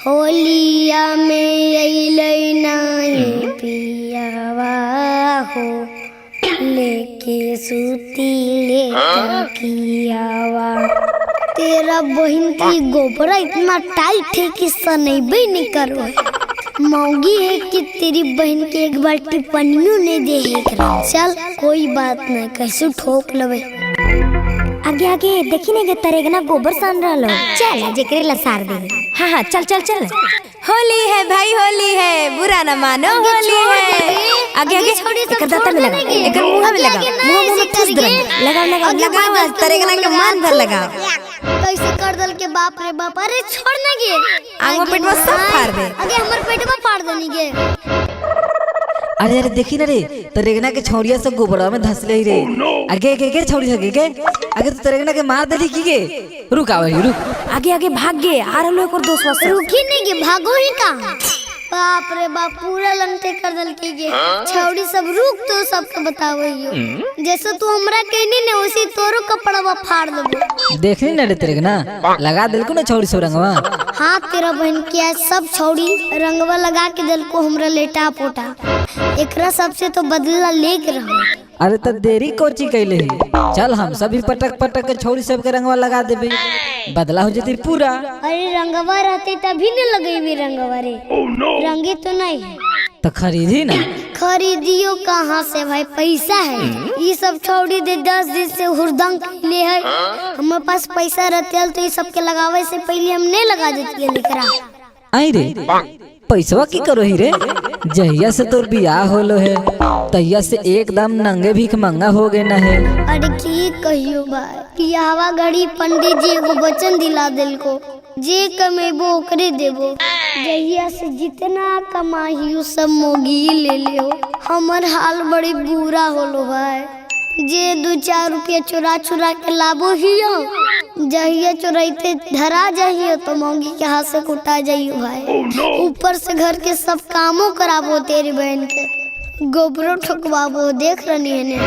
होलिया में अइलै नाही पियावा हो, लेके सूती ले तकियावा। तेरा बहन की गोबरा इतना टाइट है कि सनैबे नहीं करो है। मौगी है कि तेरी बहन के एक बार टिप्पणियों नहीं दे है। चल कोई बात नहीं, कैसे ठोक लवे। आगे आगे देखी नहीं तरेगा ना गोबर सान रहा लो। चल जेकरे लसार दे। हाँ हाँ चल चल चल। होली है भाई, होली है, बुरा न मानो, होली है। आगे आगे एक दाता में लगा, एक मुंह में लगा, मुंह में ठूस दे। लगा लगा लगा तरेगा ना के मान भर लगा। कैसे कर दल के बाप रे बाप। अरे छोड़ ना गे, आगो पेट में सब फाड़ दे। आगे हमर पेट में फाड़ देनी गे। अरे अरे देखी ना रे, तरेगना के छौड़िया सब गोबरा में धंस ले रे। आगे आगे के छौड़ी सके के आगे तो तरेगना के मार देली की गे। रुक आ भाई रुक। आगे आगे भाग गे। आ रहा लो दोस्त वास्ते। रुकी नहीं गे, भागो ही कहां। बाप रे बाप पूरा लंटे कर दल के गे। छौड़ी सब रुक तो सबके बतावइयो। जैसे तू हमरा कहनी ने उसी तोरो कपड़वा फाड़ देबो। देखनी ना रे तरेगना लगा दिल को ना छौड़ी सब रंगवा। हाँ तेरा बहन के आज सब छौड़ी रंगवा लगा के दिल को हमरा लेटा पोटा। एकरा सबसे तो बदला लेके रहो। अरे तब देरी कोची कैले ही। चल हम सभी पटक पटक के छौड़ी सब के रंगवा लगा देबे, बदला हो जती पूरा। अरे रंगवा रहते तभी न लगेबी रंगवा रे। रंगे तो नहीं है तो खरीदी ना। खरीदियो कहाँ से भाई, पैसा है। ये सब छौड़ी दे 10 दिन से हुरदंग ले है। हमारे पास पैसा रहते तो ये सब के लगावे से पहले हम नहीं लगा देती है। लेकरा आई रे पैसवा की करो ही रे। जहिया से तोर बियाह होलो है तहिया से एकदम नंगे भीख मंगा हो गए न है। अरे की कहियो भाई, बियाहवा घड़ी पंडित जी एगो वचन दिला दिल को, जे कमेबो ओकरे देबो। जहिया से जितना कमाही उ सब मोगी ले लियो। हमर हाल बड़ी बुरा होलो भाई। जे 2-4 रुपया चुरा चुरा के लाबो हियो, जहिया चुराइते धरा जाइयो तो मोगी के हाथ से कुटा जाइयो भाई। ऊपर से घर के सब कामों कराबो, तेरी बहन के गोबरो ठोकवाबो। देख रही है ने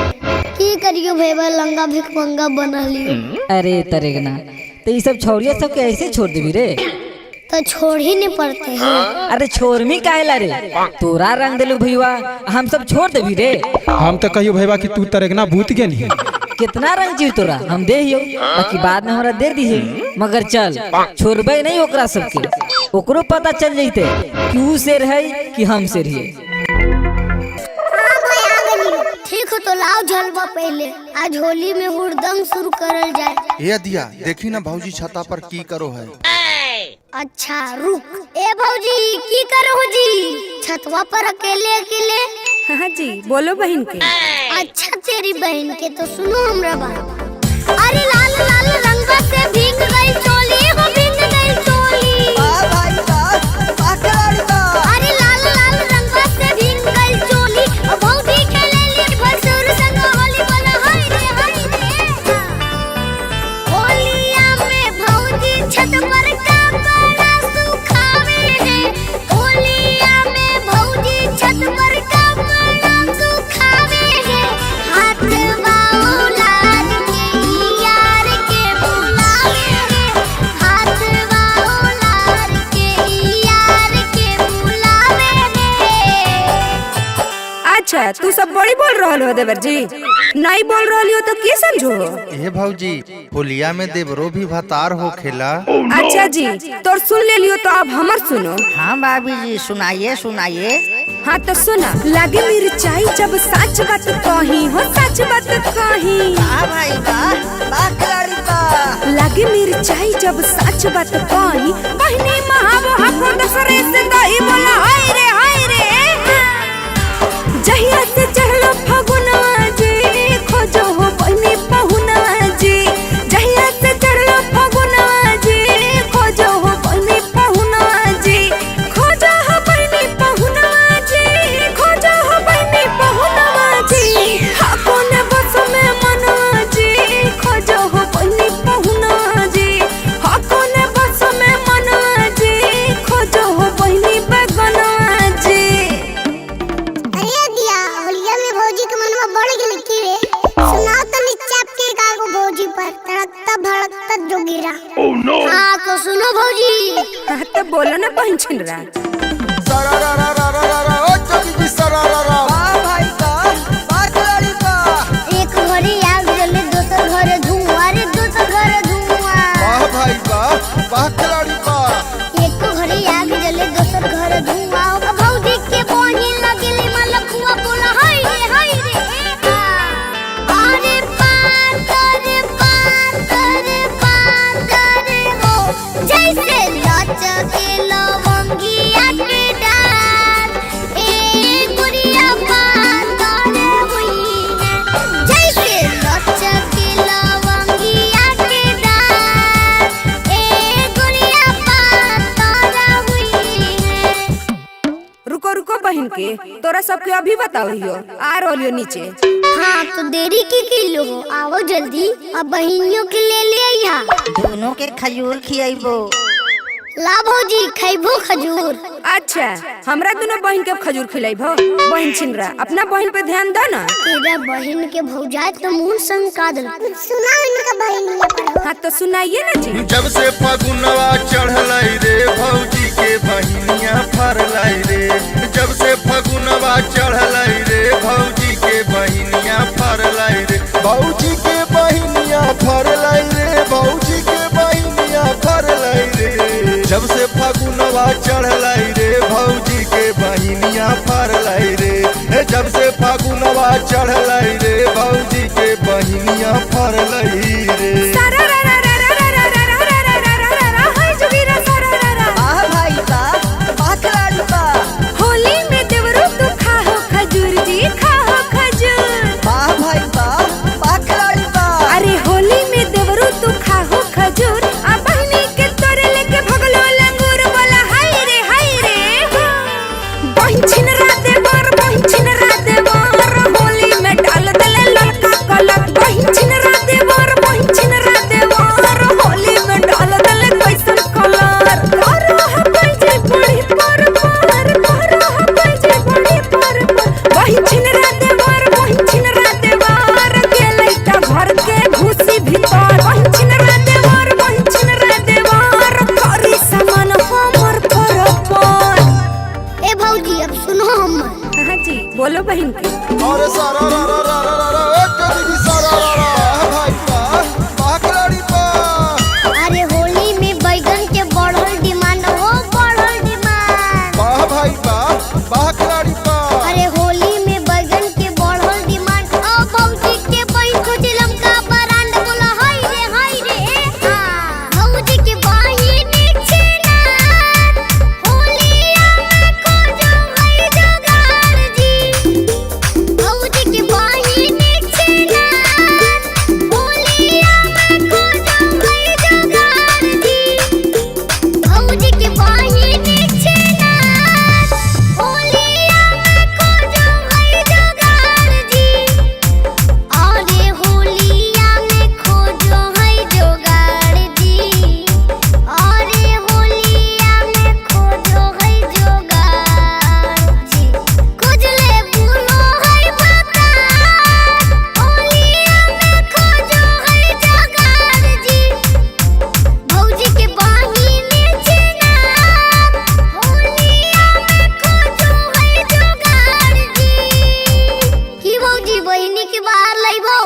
की करियो भेबा, लंगा भिख मंगा बना लियो। अरे तरेगना तो ये सब छौड़िया सब के ऐसे छोड़ देबी रे। तो छोड़ ही नहीं पड़ते हैं। अरे छोड़ मी काहेला रे, तोरा रंग देलू भईवा हम सब छोड़ देबी रे। हम तो कहियो भईवा कि तू तरेगना भूत के नहीं। कितना रंग जीव तोरा हम दे हियो, बाकी बाद में हमरा दे दी। मगर चल छोड़बे नहीं ओकरा सबके। ओकरो पता चल जइते कि ऊ शेर है कि हम शेर है। ठीक हो तो लाओ झलवा पहले, आज होली में हुड़दंग शुरू करल जाए। ये दिया देखी ना भौजी छता पर की करो है। अच्छा रुक। ए भौजी की करो हो जी छतवा पर अकेले अकेले। हाँ जी बोलो बहन के। अच्छा तेरी बहन के तो सुनो हमरा बात। अरे लाल लाल रंगवा से भीग गई चोली हो, भीग गई चोली। अरे लाल लाल रंगवा से भीग गई चोली। भौजी के ले ली भसुर संग होली बोला हाय रे हाय रे। होलिया में भौजी छत पर कपड़ा सुखावे है। होलिया में भौजी छत पर कपड़ा सुखावे है। हाथ बाउलार के यार के बुलावे है। हाथ बाउलार के यार के बुलावे है। अच्छा तू सब बड़ी बोल रहल हो देवर जी, नहीं बोल रहली हो तो की समझो। ए भौजी होलिया में देवरो भी भतार हो खेला। अच्छा जी तोर सुन ले लियो तो अब हमर सुनो। हाँ भाभी जी सुनाइए सुनाइए। हाँ तो सुना। लगे मिर्चाई जब सच बात कही हो, सच बात कही। वाह भाई वाह, वाह खिलाड़ी वाह। लगे मिर्चाई जब सच बात कही, बहनी महावो हको दसरे से दही बोला हाय रे हाय रे। जहिया से चढ़लो फगुनवा जी, खोजो हो बहनी पहुनवा जी। जहिया से चढ़लो फगुनवा जी, खोजो हो बहनी पहुनवा जी। खोजो हो बहनी पहुनवा जी, खोजो हो बहनी पहुनवा जी। हको ने बस में मनवा जी, खोजो हो बहनी पहुनवा जी। हको ने बस में मनवा हाँ, तो बोलो ना बहन छिनरा। वाह भाई वाह, वाह खिलाड़ी वाह। एक घरे आग जले दोसर घरे धुआं रे दोसर घरे धुआं। भाई वाह वाह खिलाड़ी वाह। एक घरे आग जले दोसर घरे धुआं। ओ भौजी के बहिन लगेले मलपुआ बोला हाय रे अरे पार करे हो जैसे लचके लवंगिया के डाल। ए गुड़िया पार करे हुई है जैसे लचके लवंगिया के डाल। ए गुड़िया पार करे हुई है। रुको रुको बहन के, तोरा सबके अभी बताओ आ रोलियो नीचे। हाँ तो देरी की किलो हो, आओ जल्दी अब बहिनियों के ले आइहा। दोनों के खजूर खियाइबो। ला भौजी खैबो खजूर। अच्छा, हमरा दोनों बहन के खजूर खिलाइबो। बहन छिनरा, अपना बहन पे ध्यान दो ना। तेरा बहन के भौजाई तो मुंह संग का दल। सुना इनका बहनिया। हाँ तो सुनाइए ना जी। जब से फगुनवा चढ़लाई रे भौजी के बहिनिया फरलाई रे। जब से फगुनवा चढ़लाई रे भौजी के बहिनिया फरलाई रे। भौजी के बहिनिया फरलाई रे। भौजी के बहिनिया फरलाई रे। जब से फगुनवा चढ़लाई रे भौजी के बहिनिया फरलाई रे। जब से फगुनवा चढ़लाई रे भौजी के बहिनिया फरलाई रे। वाह भाई वाह, वाह खिलाड़ी वाह। होली में देवरो तू खाओ खजूर जी, खाओ खजूर। वाह भाई वाह, वाह खिलाड़ी वाह। अरे होली में देवरो तू खाओ खजूर। आ बहनी के तोरे लेके भगलो लंगूर बोला हाय रे बहन छिनरा देवर, बहन छिनरा देवर। होली में डाल दले ललका कलर। बहन छिनरा देवर, बहन छिनरा देवर। होली में डाल दले कैसन कलर। करो है पैजे बड़ी पर करो है पैजे बड़ी पर। बहन छिनरा देवर, बहन छिनरा देवर। गेलै ता घर के घुसी भीतर। बहन छिनरा देवर, बहन छिनरा देवर। करी सामान हमर पर। ए भौजी अब सुनो हम। हाँ जी बोलो बहन की। और सारा रा रा रा रा रा रा दीदी सारा रा रा भाई वाह वाह खिलाड़ी वाह। अरे होली में बैगन के बढ़ल डिमांड हो, बढ़ल डिमांड। वाह भाई वाह वाह खिलाड़ी वाह। अरे होली में बैगन के बढ़ल डिमांड। ओ भौजी के बहिन को लमका ब्रांड बोला हाय रे भौजी के बहिन छेना होलिया में खोजो है जोगाड़ जी। भौजी के बहिन छेना होलिया में खोजो है जोगाड़ जी। भौजी के बहिन छेना होलिया में खोजो है जोगाड़ जी। अरे होलिया में खोजो है जोगाड़ जी। अरे होलिया में खोजो है जोगाड़ जी। खोजले बुलो है पता होलिया में खोजो है जोगाड़ जी। भौजी के बहिन छेना होलिया में खोजो है जोगाड़ जी। की भौजी बहिनी के बाहर लाइबो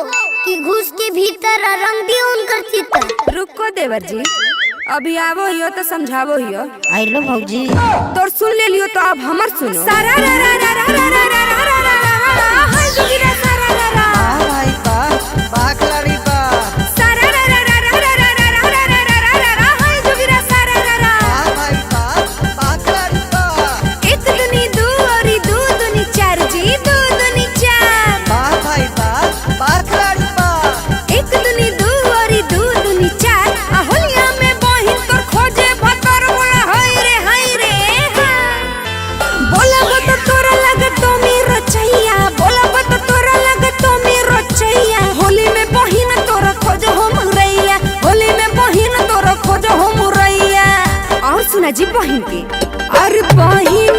कि घुस के भीतर रंग दियो उनकर चित्र। रुको देवर जी, अभी आवो हियो तो समझावो हियो। आइलो भौजी। तोर सुन ले लियो तो अब हमर सुनो। सारा रा रा रा रा रा रा रा रा रा रा हाय जोगिरा सारा रा रा। वाह भाई वाह, वाह खिलाड़ी वाह। सारा रा रा रा रा रा रा रा रा रा रा रा रा हाय जोगिरा सारा रा रा। वाह भाई वाह, वाह खिलाड़ी वाह। एक दुनी दू और दू दुनी चार जी, दू दुनी चार। वाह भाई वाह, वाह खिलाड़ी वाह। एक दुनी दू और दू दुनी चार। आ होलिया में बहिन तोर खोजे भतर बोला हाय रे बोला तो तोरा लगे तो मेरो चैया। बोला तो तोरा लगे तो मेरो चैया। होली में बहिन तोरा खोजो हम रैया। होली में बहिन तोरा खोजो हम रैया। और सुना जी बहिन के। अरे बहिन